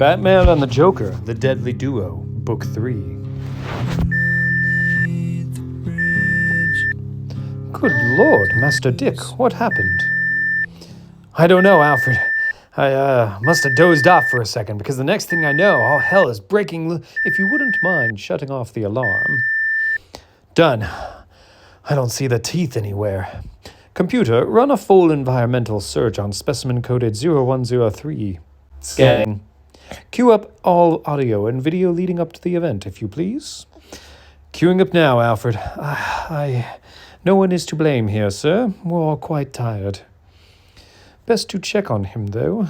Batman and the Joker, The Deadly Duo, Book 3. Good Lord, Master Dick, what happened? I don't know, Alfred. I must have dozed off for a second, because the next thing I know, all hell is breaking if you wouldn't mind shutting off the alarm. Done. I don't see the teeth anywhere. Computer, run a full environmental search on specimen coded 0103. Scanning. Cue up all audio and video leading up to the event, if you please. Queuing up now, Alfred. No one is to blame here, sir. We're all quite tired. Best to check on him, though.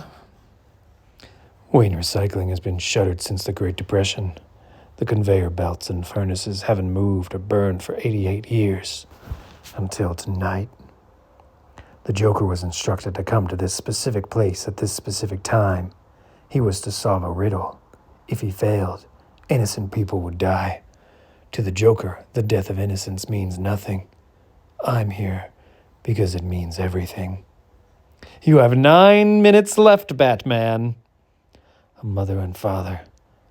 Wayne Recycling has been shuttered since the Great Depression. The conveyor belts and furnaces haven't moved or burned for 88 years. Until tonight. The Joker was instructed to come to this specific place at this specific time. He was to solve a riddle. If he failed, innocent people would die. To the Joker, the death of innocence means nothing. I'm here because it means everything. You have 9 minutes left, Batman. A mother and father.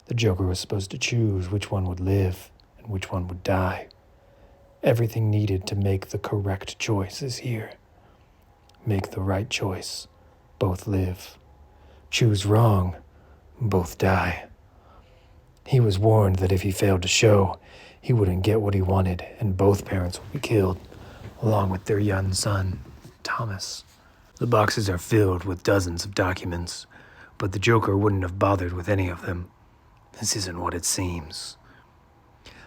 The Joker was supposed to choose which one would live and which one would die. Everything needed to make the correct choice is here. Make the right choice. Both live. Choose wrong. Both die. He was warned that if he failed to show, he wouldn't get what he wanted, and both parents would be killed, along with their young son, Thomas. The boxes are filled with dozens of documents, but the Joker wouldn't have bothered with any of them. This isn't what it seems.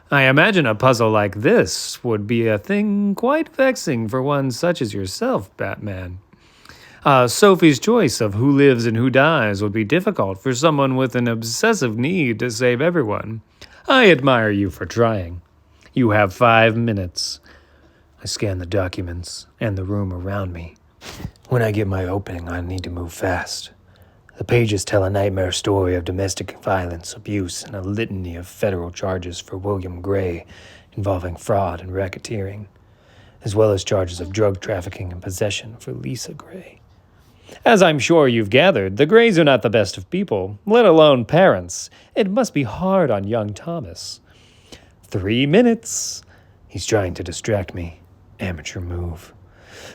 I imagine a puzzle like this would be a thing quite vexing for one such as yourself, Batman. Sophie's choice of who lives and who dies would be difficult for someone with an obsessive need to save everyone. I admire you for trying. You have 5 minutes. I scan the documents and the room around me. When I get my opening, I need to move fast. The pages tell a nightmare story of domestic violence, abuse, and a litany of federal charges for William Gray involving fraud and racketeering, as well as charges of drug trafficking and possession for Lisa Gray. As I'm sure you've gathered, the Grays are not the best of people, let alone parents. It must be hard on young Thomas. 3 minutes. He's trying to distract me. Amateur move.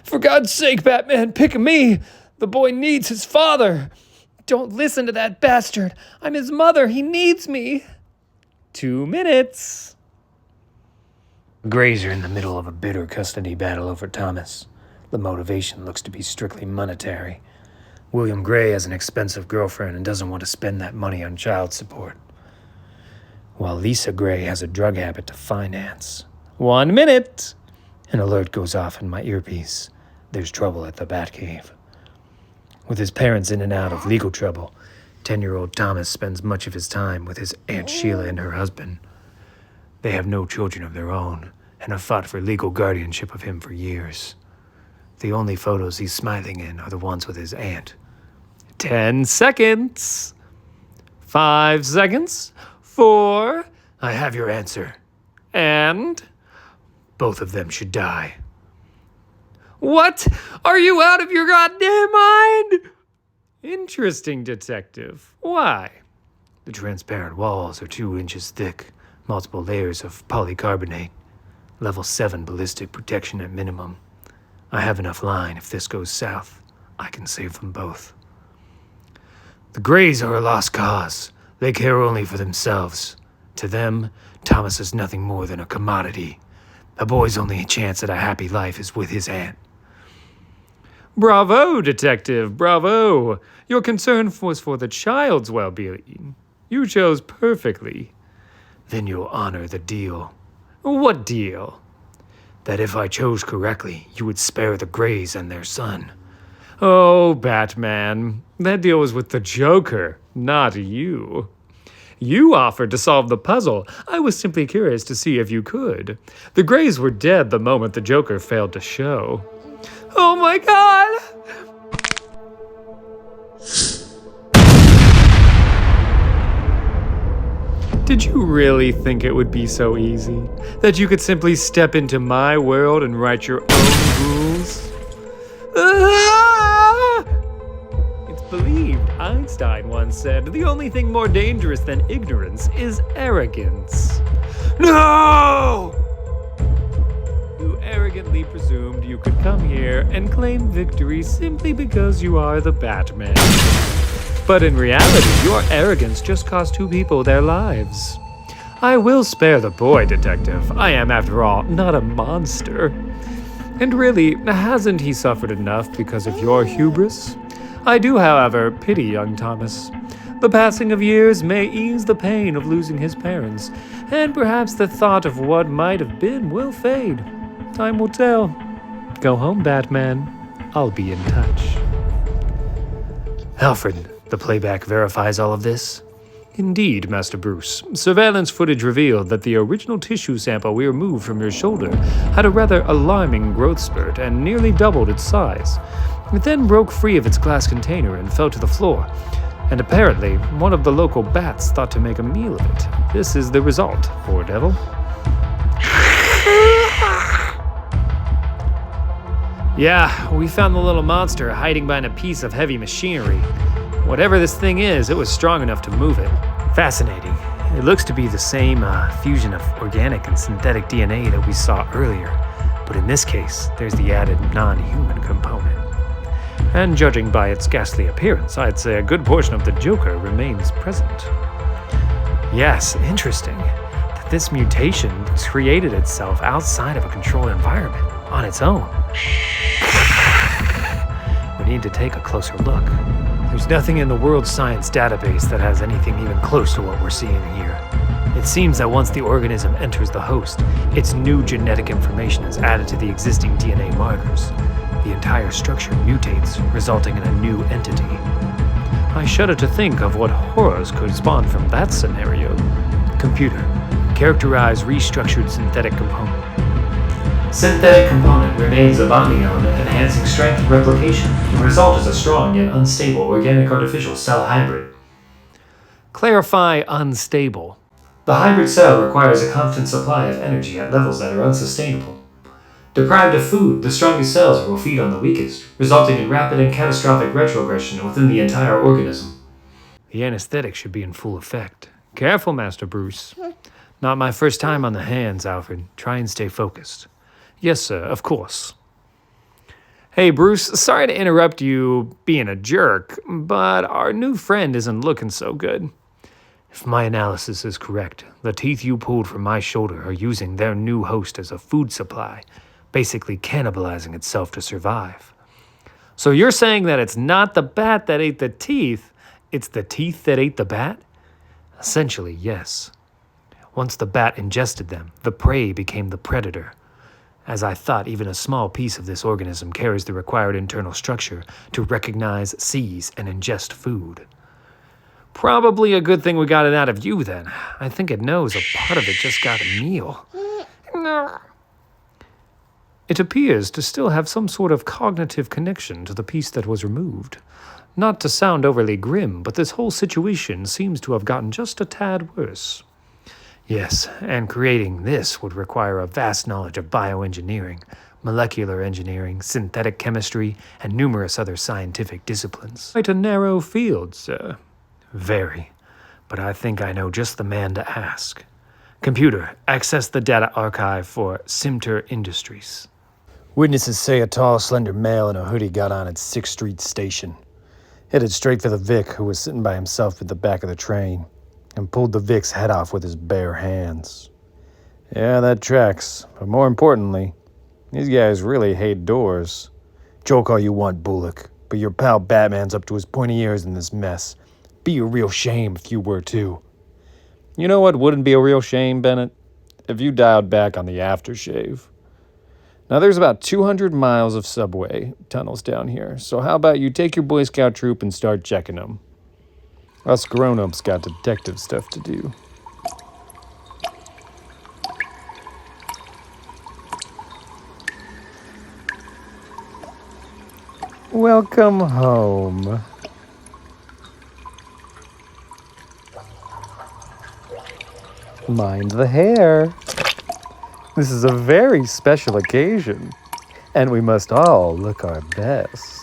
For God's sake, Batman, pick me! The boy needs his father! Don't listen to that bastard! I'm his mother! He needs me! 2 minutes. The Grays are in the middle of a bitter custody battle over Thomas. The motivation looks to be strictly monetary. William Gray has an expensive girlfriend and doesn't want to spend that money on child support, while Lisa Gray has a drug habit to finance. 1 minute! An alert goes off in my earpiece. There's trouble at the Batcave. With his parents in and out of legal trouble, 10-year-old Thomas spends much of his time with his Aunt Sheila and her husband. They have no children of their own and have fought for legal guardianship of him for years. The only photos he's smiling in are the ones with his aunt. 10 seconds. 5 seconds. 4. I have your answer. And both of them should die. What? Are you out of your goddamn mind? Interesting, detective. Why? The transparent walls are 2 inches thick, multiple layers of polycarbonate, level 7 ballistic protection at minimum. I have enough line. If this goes south, I can save them both. The Grays are a lost cause. They care only for themselves. To them, Thomas is nothing more than a commodity. The boy's only chance at a happy life is with his aunt. Bravo, detective, bravo. Your concern was for the child's well-being. You chose perfectly. Then you'll honor the deal. What deal? That if I chose correctly, you would spare the Grays and their son. Oh, Batman, that deal was with the Joker, not you. You offered to solve the puzzle. I was simply curious to see if you could. The Grays were dead the moment the Joker failed to show. Oh my God! Did you really think it would be so easy? That you could simply step into my world and write your own rules? It's believed Einstein once said, the only thing more dangerous than ignorance is arrogance. No! You arrogantly presumed you could come here and claim victory simply because you are the Batman. But in reality, your arrogance just cost 2 people their lives. I will spare the boy, Detective. I am, after all, not a monster. And really, hasn't he suffered enough because of your hubris? I do, however, pity young Thomas. The passing of years may ease the pain of losing his parents, and perhaps the thought of what might have been will fade. Time will tell. Go home, Batman. I'll be in touch. Alfred, the playback verifies all of this? Indeed, Master Bruce. Surveillance footage revealed that the original tissue sample we removed from your shoulder had a rather alarming growth spurt and nearly doubled its size. It then broke free of its glass container and fell to the floor. And apparently, one of the local bats thought to make a meal of it. This is the result, poor devil. Yeah, we found the little monster hiding behind a piece of heavy machinery. Whatever this thing is, it was strong enough to move it. Fascinating. It looks to be the same fusion of organic and synthetic DNA that we saw earlier. But in this case, there's the added non-human component. And judging by its ghastly appearance, I'd say a good portion of the Joker remains present. Yes, interesting that this mutation created itself outside of a controlled environment, on its own. We need to take a closer look. There's nothing in the world science database that has anything even close to what we're seeing here. It seems that once the organism enters the host, its new genetic information is added to the existing DNA markers. The entire structure mutates, resulting in a new entity. I shudder to think of what horrors could spawn from that scenario. Computer, characterize restructured synthetic component. Synthetic component remains a bonding element enhancing strength and replication. The result is a strong yet unstable organic artificial cell hybrid. Clarify unstable. The hybrid cell requires a constant supply of energy at levels that are unsustainable. Deprived of food, the strongest cells will feed on the weakest, resulting in rapid and catastrophic retrogression within the entire organism. The anesthetic should be in full effect. Careful, Master Bruce. Not my first time on the hands, Alfred. Try and stay focused. Yes, sir, of course. Hey, Bruce, sorry to interrupt you being a jerk, but our new friend isn't looking so good. If my analysis is correct, the teeth you pulled from my shoulder are using their new host as a food supply, basically cannibalizing itself to survive. So you're saying that it's not the bat that ate the teeth, it's the teeth that ate the bat? Essentially, yes. Once the bat ingested them, the prey became the predator. As I thought, even a small piece of this organism carries the required internal structure to recognize, seize, and ingest food. Probably a good thing we got it out of you, then. I think it knows a part of it just got a meal. It appears to still have some sort of cognitive connection to the piece that was removed. Not to sound overly grim, but this whole situation seems to have gotten just a tad worse. Yes, and creating this would require a vast knowledge of bioengineering, molecular engineering, synthetic chemistry, and numerous other scientific disciplines. Quite a narrow field, sir. Very. But I think I know just the man to ask. Computer, access the data archive for Simter Industries. Witnesses say a tall, slender male in a hoodie got on at 6th Street Station. Headed straight for the Vic, who was sitting by himself at the back of the train, and pulled the Vic's head off with his bare hands. Yeah, that tracks. But more importantly, these guys really hate doors. Joke all you want, Bullock, but your pal Batman's up to his pointy ears in this mess. Be a real shame if you were too. You know what wouldn't be a real shame, Bennett? If you dialed back on the aftershave. Now, there's about 200 miles of subway tunnels down here, so how about you take your Boy Scout troop and start checking them? Us grown-ups got detective stuff to do. Welcome home. Mind the hair. This is a very special occasion, and we must all look our best.